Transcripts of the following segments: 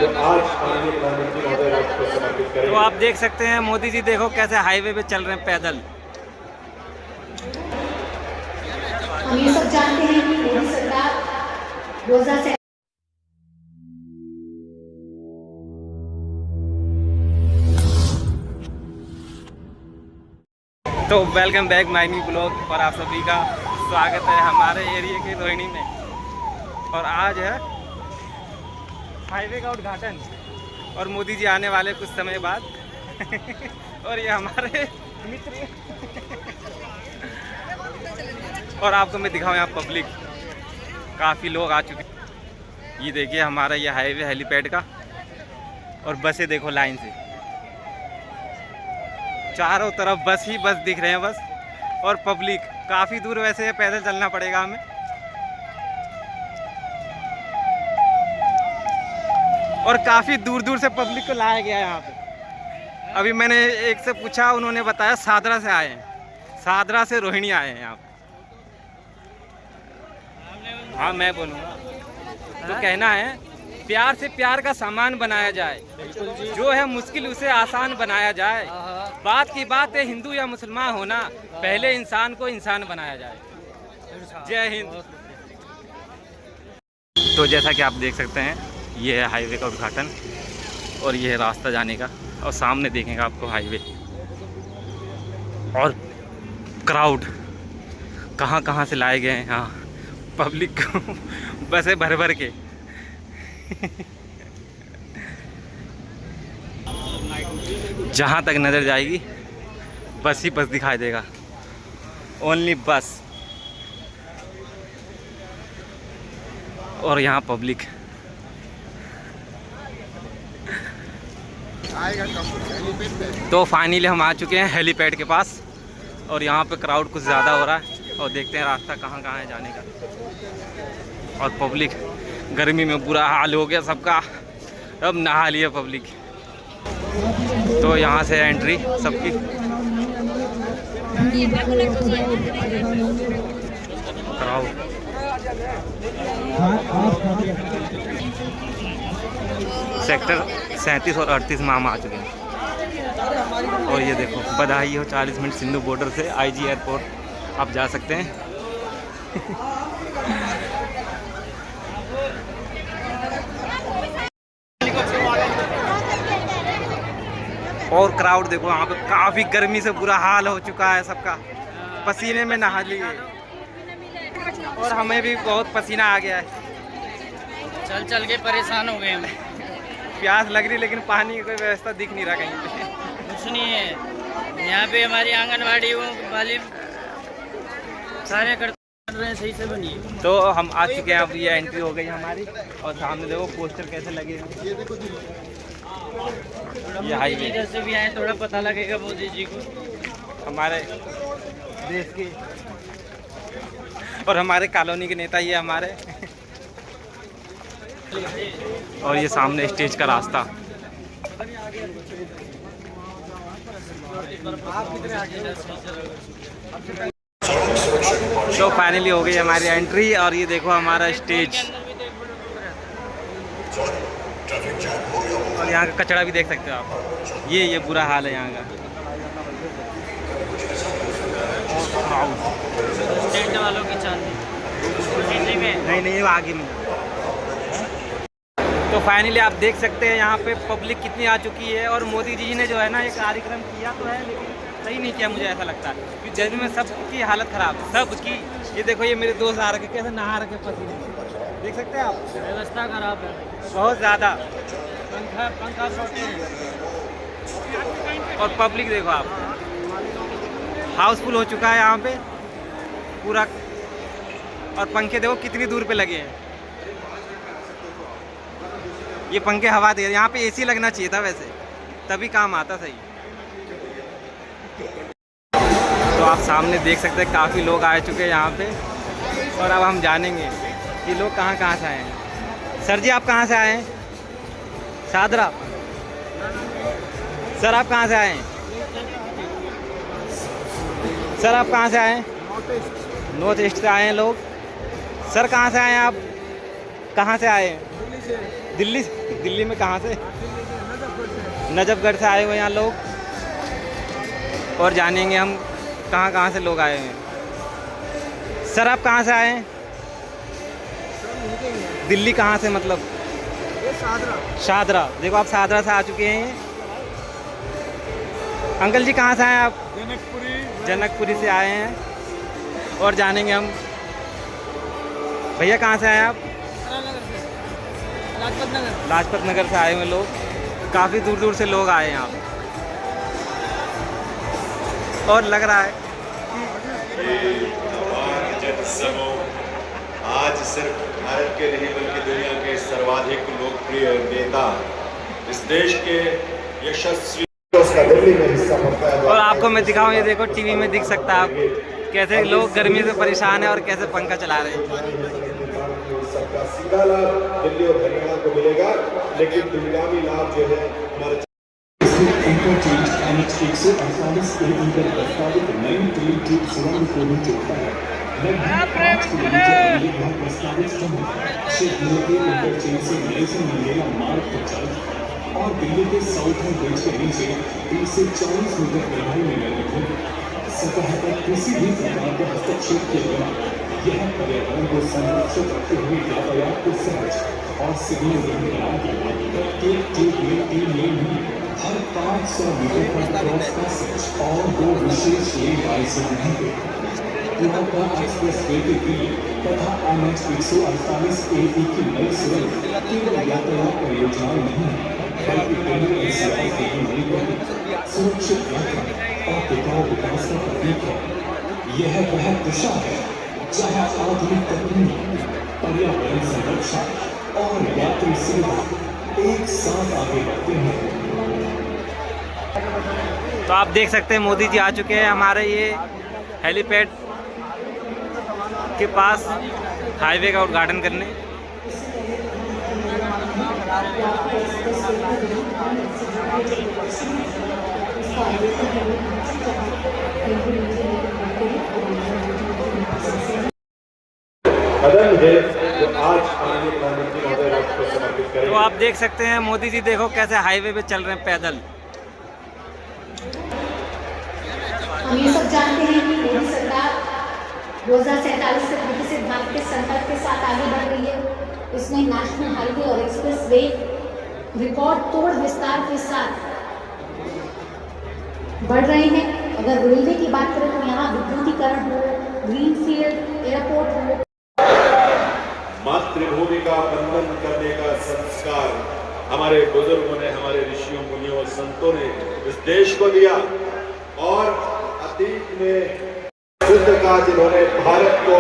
तो आप देख सकते हैं मोदी जी देखो कैसे हाईवे पे चल रहे हैं पैदल। हम ये सब जानते हैं कि मोदी सरकार 2000 तो welcome back my new blog और आप सभी का स्वागत है हमारे एरिया के रोहिणी में। और आज है हाईवे का उद्घाटन और मोदी जी आने वाले कुछ समय बाद और ये हमारे मित्र और आपको मैं दिखाऊं यहाँ पब्लिक काफ़ी लोग आ चुके हैं। ये देखिए हमारा ये हाईवे हेलीपैड का और बसें देखो लाइन से चारों तरफ बस ही बस दिख रहे हैं बस। और पब्लिक काफ़ी दूर वैसे पैदल चलना पड़ेगा हमें। और काफ़ी दूर दूर से पब्लिक को लाया गया है यहाँ पे। अभी मैंने एक से पूछा, उन्होंने बताया सादरा से आए हैं, सादरा से रोहिणी आए हैं यहाँ पे। हाँ मैं बोलूँगा तो कहना है प्यार से प्यार का सामान बनाया जाए, जो है मुश्किल उसे आसान बनाया जाए। बात की बात है हिंदू या मुसलमान होना, पहले इंसान को इंसान बनाया जाए। जय हिंद। तो जैसा कि आप देख सकते हैं ये है हाईवे का उद्घाटन और ये है रास्ता जाने का। और सामने देखेंगे आपको हाईवे और क्राउड कहाँ कहाँ से लाए गए हैं यहाँ पब्लिक को बसें भर भर के। जहाँ तक नज़र जाएगी बस ही बस दिखाई देगा, ओनली बस। और यहाँ पब्लिक तो फाइनली हम आ चुके हैं हेलीपैड के पास और यहाँ पे क्राउड कुछ ज़्यादा हो रहा है और देखते हैं रास्ता कहाँ कहाँ है जाने का। और पब्लिक गर्मी में बुरा हाल हो गया सबका, अब नहा लिया पब्लिक। तो यहाँ से एंट्री सबकी। क्राउड सेक्टर 37 और 38 में हम आ चुके हैं। और ये देखो बधाई हो 40 मिनट सिंधु बॉर्डर से आईजी एयरपोर्ट आप जा सकते हैं। और क्राउड देखो यहाँ पे काफ़ी गर्मी से बुरा हाल हो चुका है सबका, पसीने में नहा लिए और हमें भी बहुत पसीना आ गया है। चल चल के परेशान हो गए हम। प्यास लग रही लेकिन पानी की कोई व्यवस्था दिख नहीं रहा कहीं पे। कुछ नहीं है यहाँ पे, हमारी आंगनवाड़ी वाले सारे कर रहे हैं, सही से बनी। तो हम आ चुके हैं, अब ये एंट्री हो गई हमारी और सामने देखो पोस्टर कैसे लगे हैं। ये हाईवे जैसे भी आए थोड़ा पता लगेगा मोदी जी को हमारे देश के और हमारे कॉलोनी के नेता ये हमारे। और ये सामने स्टेज का रास्ता। तो फाइनली हो गई हमारी एंट्री और ये देखो हमारा स्टेज। और यहाँ का कचरा भी देख सकते हो आप, ये बुरा हाल है यहाँ का। स्टेट वालों की चांदी नहीं वो आगे में। तो फाइनली आप देख सकते हैं यहाँ पे पब्लिक कितनी आ चुकी है। और मोदी जी ने जो है ना ये कार्यक्रम किया तो है लेकिन सही नहीं किया, मुझे ऐसा लगता है कि जल्दी में सबकी हालत ख़राब, सबकी। ये देखो ये मेरे दोस्त आ रखे कैसे नहा रखे पसीने, देख सकते हैं आप। व्यवस्था खराब है बहुत ज़्यादा, पंखा और पब्लिक देखो आप हाउसफुल हो चुका है यहाँ पे पूरा। और पंखे देखो कितनी दूर पे लगे हैं, ये पंखे हवा दे। यहाँ पे एसी लगना चाहिए था वैसे, तभी काम आता सही। तो आप सामने देख सकते हैं काफ़ी लोग आ चुके हैं यहाँ पे और अब हम जानेंगे कि लोग कहाँ कहाँ से आए हैं। सर जी आप कहाँ से आए हैं? सादरा। सर आप कहाँ से आए हैं? सर आप कहाँ से आए हैं? नॉर्थ ईस्ट से आए हैं लोग। सर कहाँ से आए हैं आप? कहाँ से आए हैं? दिल्ली दिल्ली में कहाँ से? नजफगढ़ से आए हुए यहाँ लोग, और जानेंगे हम कहाँ कहाँ से लोग आए हैं। सर आप कहाँ से आए हैं? दिल्ली कहाँ से मतलब? शाहदरा। देखो आप शाहदरा से आ चुके हैं। अंकल जी कहाँ से आए आप? जनकपुरी से आए हैं, और जानेंगे हम। भैया कहाँ से आए आप? लाजपत नगर से आए हुए लोग, काफ़ी दूर दूर से लोग आए हैं यहाँ पे, और लग रहा है आज सिर्फ भारत के नहीं बल्कि दुनिया के सर्वाधिक लोकप्रिय नेता, इस देश के यशस्वी दिल्ली में हिस्सा पड़ता है। और आपको मैं दिखाऊं, ये देखो टीवी में दिख सकता है आप कैसे लोग गर्मी से परेशान है और कैसे पंखा चला रहे हैं। सबका सीधा लाभ दिल्ली और हरियाणा को मिलेगा, लेकिन दुर्गामी लाभ जो है हमारे इंटरचेंज एनएच 148 के अंदर प्रस्तावित नई ट्रेन की सुरंग को भी जोड़ता है। लगभग 5 किलोमीटर प्रस्तावित सुरंग शेखपुरा के इंटरचेंज से नेल्सन मंडेला मार्ग पर चलती है और दिल्ली के साउथर्न ब्रिज के नीचे 30 से 40 मीटर गहराई में निर्मित होगी। सतह पर किसी भी प्रकार के हस्तक्षेप के बिना यह पर्यावरण को संरक्षित रखते हुए यातायात को सहज और सिग्नल देने प्रत्येक ट्यूब में 3 लेन भी हर 500 मीटर पर क्रॉस पैसेज और 2 विशेष लेन वाली सुविधाएं देगी। पूर्वोत्तर एक्सप्रेस वे के लिए तथा NH 148 AE की नई सुरंग केवल यातायात परियोजनाएं नहीं है, बल्कि दिल्ली एनसीआर के नई सुरक्षित यात्रा और टिकाऊ विकास का प्रतीक है। यह वह दिशा है जहां आधुनिक तकनीक, पर्यावरण संरक्षण और यात्री सुविधा एक साथ आगे बढ़ते हैं। तो आप देख सकते हैं मोदी जी आ चुके हैं हमारे ये हेलीपैड के पास हाईवे का उद्घाटन करने। तो आप देख सकते हैं मोदी जी देखो कैसे हाईवे पे चल रहे हैं पैदल। हम ये सब जानते हैं कि मोदी सरकार 2047 से विकसित भारत के संकल्प के साथ आगे बढ़ रही है। इसमें नेशनल हाईवे और एक्सप्रेस वे रिकॉर्ड तोड़ विस्तार के साथ बढ़ रहे हैं। अगर रेलवे की बात करें तो यहाँ विद्युतीकरण हो, ग्रीनफील्ड एयरपोर्ट हो। मातृभूमि का बंधन करने का संस्कार हमारे बुजुर्गों ने, हमारे ऋषियों मुनियों और संतों ने इस देश को दिया, और अतीत में युद्ध का जिन्होंने भारत को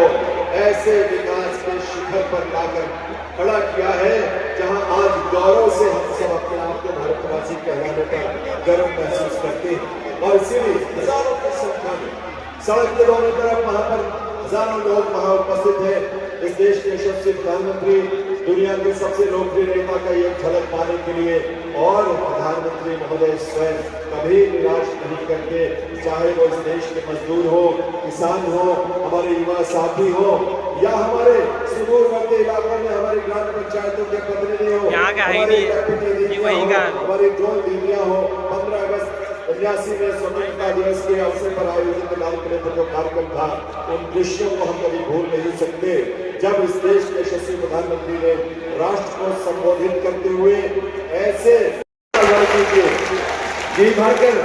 ऐसे विकास के शिखर पर लाकर खड़ा किया है जहां आज गौरव से हम सब अपने आप को भारतवासी कहलाने पर गर्व महसूस करते हैं। और इसीलिए हजारों की संख्या में सड़क के दोनों तरफ वहां पर हजारों लोग वहां उपस्थित हैं। इस देश के यशस्वी प्रधानमंत्री, दुनिया के सबसे लोकप्रिय नेता का ये झलक पाने के लिए, और प्रधानमंत्री महोदय स्वयं कभी निराश नहीं करते, चाहे वो इस देश के मजदूर हो, किसान हो, हमारे युवा साथी हो, या हमारे सुदूरवर्ती इलाकों में हमारी ग्राम पंचायतों के प्रतिनिधि हो, हमारी ड्रोन दीदियां हो। 15 अगस्त 89 में स्वतंत्रता दिवस के अवसर पर आयोजित लाल किले पर जो कार्यक्रम था, उन दृश्यों को हम कभी भूल नहीं सकते, जब इस देश के यशस्वी प्रधानमंत्री ने राष्ट्र को संबोधित करते हुए ऐसे जी भरकर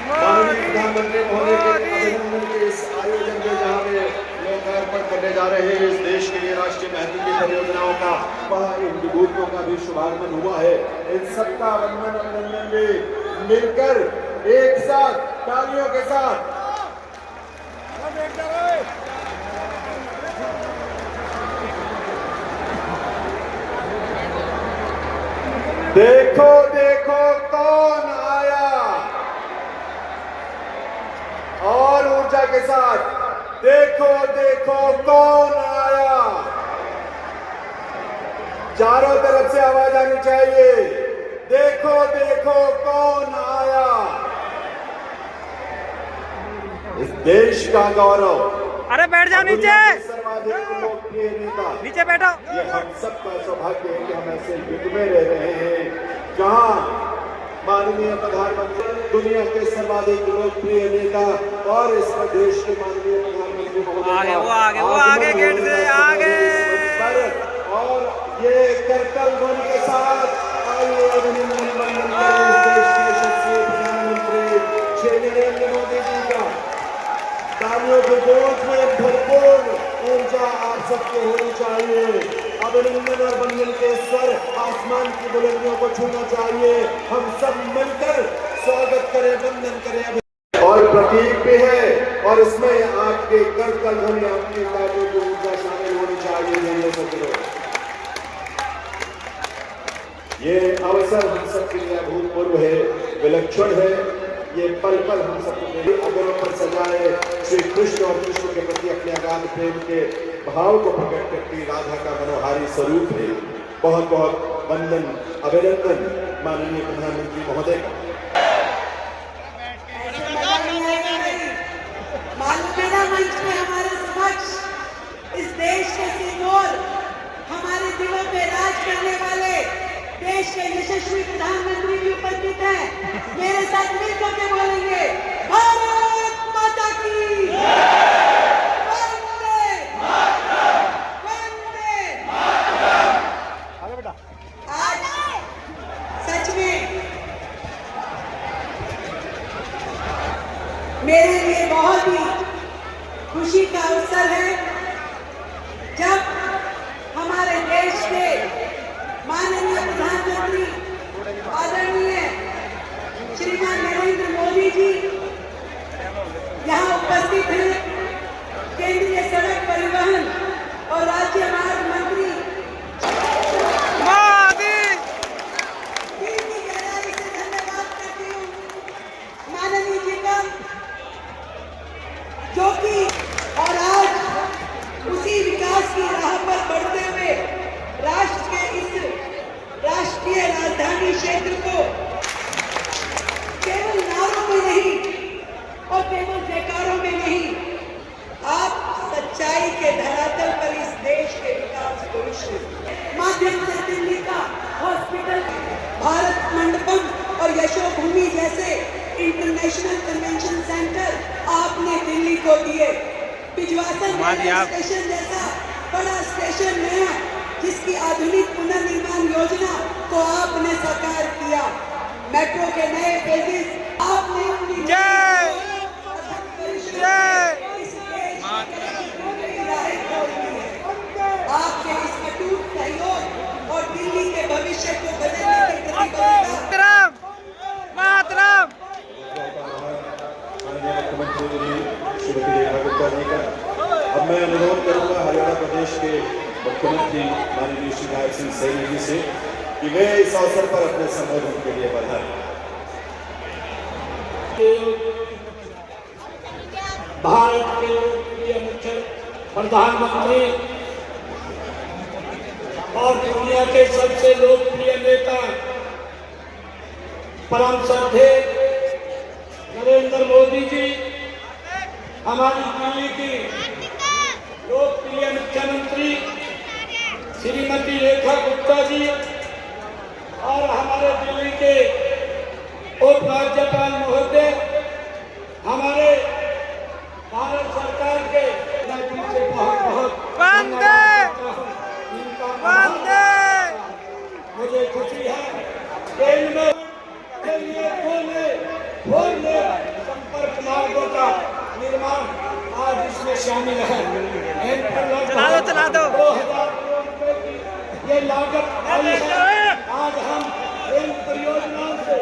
प्रधानमंत्री महोदय के अभिनंदन के इस आयोजन में जहाँ में लोग अर्पण करने जा रहे हैं इस देश के लिए राष्ट्रीय महत्व की परियोजनाओं का, वहाँ इन विभूतियों का भी शुभारंभ हुआ है। इन सबका वंदन अभिनंदन भी मिलकर एक साथ तालियों के साथ देखो देखो कौन आया, और ऊर्जा के साथ देखो देखो कौन आया। चारों तरफ से आवाज आनी चाहिए, देखो देखो कौन आया। इस देश का गौरव अरे बैठ जाओ नीचे, सर्वाधिक लोकप्रिय नेता, नीचे बैठो। ये हम सबका सौभाग्य है कि हम ऐसे युग में रह रहे हैं जहाँ माननीय प्रधानमंत्री दुनिया के सर्वाधिक लोकप्रिय नेता और इस देश के माननीय प्रधानमंत्री आगे वो आगे गेट से आगे। और ये करतल ध्वनि के साथ आइए अभिनंदन वंदन करें इस देश के यशस्वी प्रधानमंत्री श्री नरेंद्र मोदी जी का। तालियों के जोश में भरपूर ऊर्जा आप सबके होनी चाहिए। अभिनंदन और वंदन के स्वर आसमान की बुलंदियों को छूना चाहिए। हम सब मिलकर स्वागत करें, वंदन करें। और प्रतीक भी है और इसमें आपके करतल ध्वनि, आपकी तालियों की ऊर्जा शामिल होनी चाहिए। ये अवसर हम सबके लिए अभूतपूर्व है, विलक्षण है। ये पल पल हम सबको अगरों पर सजाए श्री कृष्ण और कृष्ण के प्रति अपने अगाध प्रेम के भाव को प्रकट करती राधा का मनोहारी स्वरूप है। बहुत बहुत वंदन, अभिनंदन माननीय प्रधानमंत्री महोदय का। मालूमेरा मंच में हमारे समक्ष इस देश के सिंदूर, हमारे दिलों पे राज करने वाले देश के यशस्वी प्रधानमंत्री भी उपस्थित हैं। मेरे साथ मिलकर के बोलेंगे भारत माता की, वंदे वंदे। आज सच में मेरे लिए बहुत ही खुशी का अवसर है जब हमारे देश के माननीय प्रधानमंत्री आदरणीय श्रीमान नरेंद्र मोदी जी यहाँ उपस्थित हैं। केंद्रीय सड़क परिवहन और राज्य मार्ग मंत्री दिल की गहराई से धन्यवाद करती हूँ माननीय जी का, जो कि और आज उसी विकास की राह पर बढ़ते हुए राष्ट्र के इस राष्ट्रीय राजधानी क्षेत्र को केवल नारों में नहीं और केवल जयकारों में नहीं, आप सच्चाई के धरातल पर इस देश के विकास को माध्यम से दिल्ली का हॉस्पिटल, भारत मंडपम और यशोभूमि जैसे इंटरनेशनल कन्वेंशन सेंटर आपने दिल्ली को दिए। पिजवासन स्टेशन जैसा बड़ा स्टेशन नया, जिसकी आधुनिक पुनर्निर्माण योजना को आपने साकार किया। मेट्रो के नए फेजेस आपने अपनी आपके इस अटूट सहयोग और दिल्ली के भविष्य को बदलने की प्रतिबद्धता। श्रीमती रेखा गुप्ता जी का अब मैं अनुरोध करूंगा हरियाणा प्रदेश के मुख्यमंत्री माननीय श्री नायब सिंह सैनी जी से कि वे इस अवसर पर अपने संबोधन के लिए बधाई। भारत के लोकप्रिय मुख्य प्रधानमंत्री और दुनिया के सबसे लोकप्रिय नेता परम श्रद्धेय नरेंद्र मोदी जी, हमारी दिल्ली की लोकप्रिय मुख्यमंत्री श्रीमती रेखा गुप्ता जी और हमारे दिल्ली के उप राज्यपाल महोदय, हमारे भारत सरकार के से बहुत बहुत मुझे खुशी है कि इनमें संपर्क मार्गों का निर्माण आज इसमें शामिल है। चला दो 2000 करोड़ रुपए की ये लागत आई है। आज हम इन परियोजनाओं से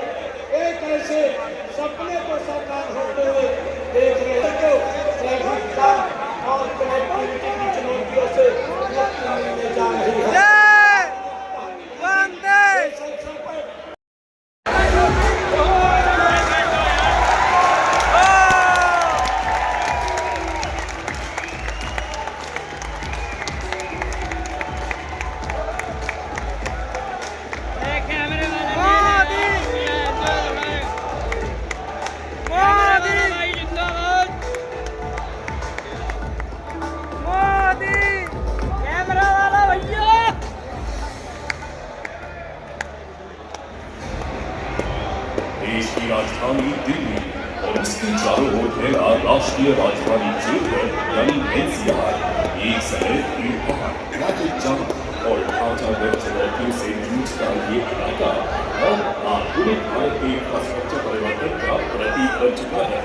एक ऐसे सपने को साकार होते हुए देख रहे हैं जो ट्रैफिक जाम और कनेक्टिविटी की चुनौतियों से मुक्ति मिलने जा रही है। देश की राजधानी दिल्ली और इसके चारों ओर फैला राष्ट्रीय राजधानी क्षेत्र यानी NCR एक समय भीड़ भाड़ ट्रैफिक जाम और ढांचागत चुनौतियों से जूझता ये इलाका अब आधुनिक भारत के इंफ्रास्ट्रक्चर परिवर्तन का प्रतीक बन चुका है।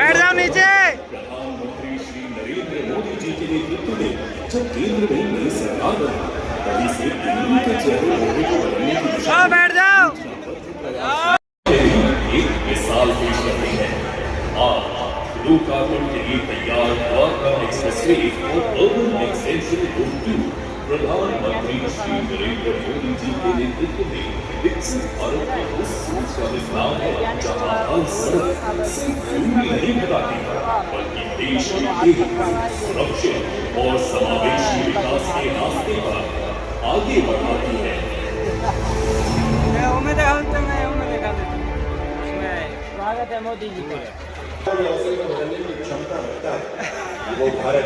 प्रधानमंत्री श्री नरेंद्र मोदी जी के नेतृत्व में जब केंद्र में नई सरकार बनी तभी से दिल्ली के चेहरे लोगों को बदलने की दिशा में एक मिसाल पेश करते हैं। आज लोकार्पण के लिए तैयार द्वारका एक्सप्रेसवे और अर्बन एक्सटेंशन रोड 2 प्रधानमंत्री श्री नरेंद्र मोदी जी के नेतृत्व में विकसित भारत के उस सोच का विस्तार है जहां हर सड़क सिर्फ दूरी नहीं घटाती बल्कि देश के तेज सुरक्षित और समावेशी विकास के रास्ते पर आगे बढ़ाती है। स्वागत है मोदी जी का। अवसर को बदलने की क्षमता रखता है वो भारत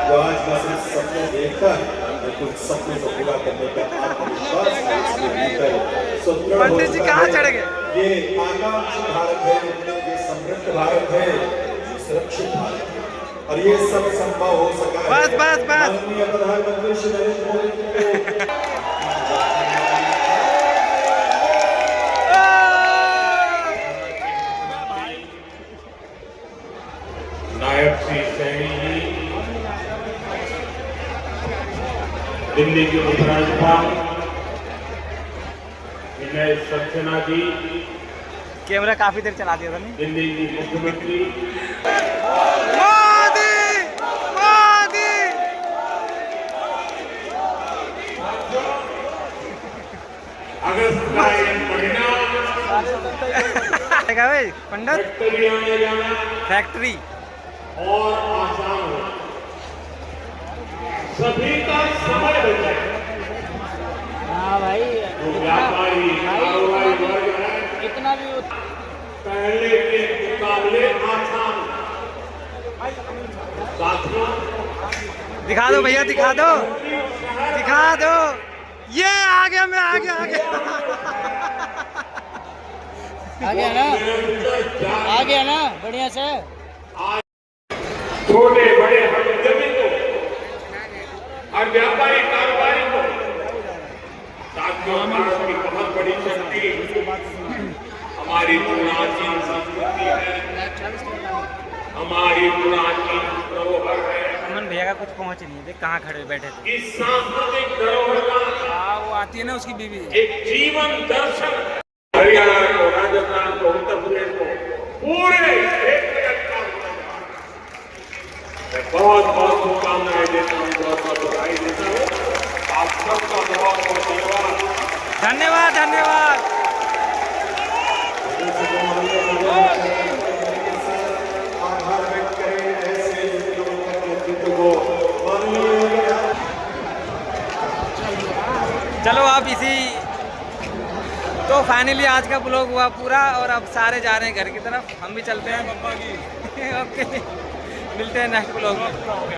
जो आज न सिर्फ सपने देखता है लेकिन सपने को पूरा करने का आत्मविश्वास पंडित जी कहाँ चढ़ गए। ये आकांक्षी भारत है, ये समृद्ध भारत है, ये सुरक्षित भारत है और ये सब संभव हो सका है माननीय प्रधानमंत्री श्री नरेंद्र मोदी जी को। नायब श्री सैनी जी, दिल्ली के उपराज्यपाल विनय सक्सेना जी, कैमरा काफी देर चला दिया था नहीं। दिल्ली की मुख्यमंत्री मोदी मोदी अगस्त का एक महीना भाई पंडित फैक्ट्री आने जाना फैक्ट्री और आसान हो, सभी का समय बचे। हाँ भाई, जो व्यापारी कारोबारी वर्ग है इतना भी पहले के मुकाबले आसान। साथियों दिखा दो भैया, दिखा दो दिखा दो। ये आ गया, मैं आ गया आ गया ना बढ़िया से। छोटे बड़े हर उद्यमी को, हर व्यापारी कारोबारी को साथियों भारत की बहुत बड़ी शक्ति हमारी प्राचीन संस्कृति है, हमारी प्राचीन धरोहर है। अमन भैया का कुछ पहुंच नहीं है, देख कहाँ खड़े बैठे थे। इस सांस्कृतिक धरोहर का वो आती है ना उसकी बीवी। एक जीवन दर्शन हरियाणा को, राजस्थान को, उत्तर प्रदेश को, पूरे क्षेत्र का बहुत बहुत शुभकामनाएं देता हूँ, बहुत बहुत बधाई देता हूँ। आप सबका बहुत बहुत धन्यवाद। धन्यवाद धन्यवाद। आभार व्यक्त करें ऐसे लोगों के नेतृत्व को। चलो आप इसी तो फाइनली आज का ब्लॉग हुआ पूरा और अब सारे जा रहे हैं घर की तरफ, हम भी चलते हैं। ओके, मिलते हैं नेक्स्ट ब्लॉग में।